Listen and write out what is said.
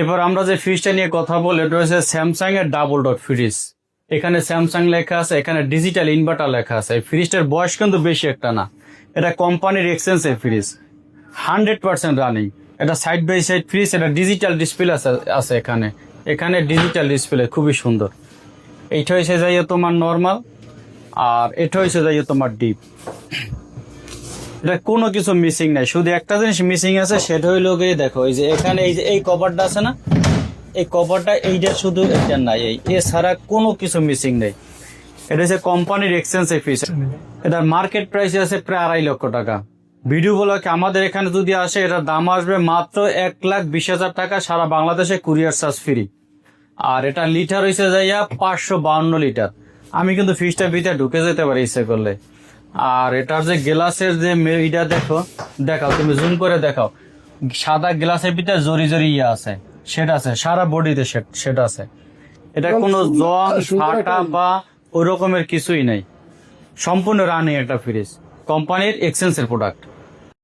এবার আমরা যে ফ্রিজটা নিয়ে কথা বলি এটা হচ্ছে স্যামসাং এর ডাবল ডট ফ্রিজ। এখানে স্যামসাং লেখা আছে, এখানে ডিজিটাল ইনভার্টার লেখা আছে। এই ফ্রিজটার বয়স কিন্তু বেশি একটা না, এটা কোম্পানির এক্সচেঞ্জের ফ্রিজ, 100% রানিং। এটা সাইড বাই সাইড ফ্রিজ, এটা ডিজিটাল ডিসপ্লে আছে এখানে। এখানে ডিজিটাল ডিসপ্লে খুবই সুন্দর। এইটা হয়েছে যাইয়ে তোমার নর্মাল, আর এটা হয়েছে যাইয়ে তোমার ডিপ। এটা কোনো কিছু মিসিং নাই, শুধু একটা জিনিস মিসিং আছে, সেটা হইলো গিয়ে দেখো এই যে এখানে এই যে এই কভারটা আছে না, এই কভারটা এইটা শুধু এটা নাই, এই এছাড়া কোনো কিছু মিসিং নেই। এটা হচ্ছে কোম্পানির এক্সচেঞ্জ ফিস। এটার মার্কেট প্রাইস আছে প্রায় 2.5 লক্ষ টাকা। ভিডিও ব্লগে আমাদের এখানে যদি আসে এটার দাম আসবে মাত্র 1,20,000 টাকা, সারা বাংলাদেশে কুরিয়ার চার্জ ফ্রি। আর এটা লিটার হয়েছে যাইয়া 552 লিটার। আমি কিন্তু ফ্রিজটার ভিতরে ঢুকে যেতে পারি ইচ্ছে করলে। আর এটার যে গ্লাসের যে এইটা দেখো, দেখাও তুমি জুম করে দেখাও, সাদা গ্লাসের ভিতরে জরি জরি ইয়ে আছে, সেটা আছে সারা বডিতে, সেটা আছে। এটা কোনো জং ফাটা বা ওই রকমের কিছুই নাই, সম্পূর্ণ রানিং একটা ফ্রিজ, কোম্পানির এক্সচেঞ্জের প্রোডাক্ট।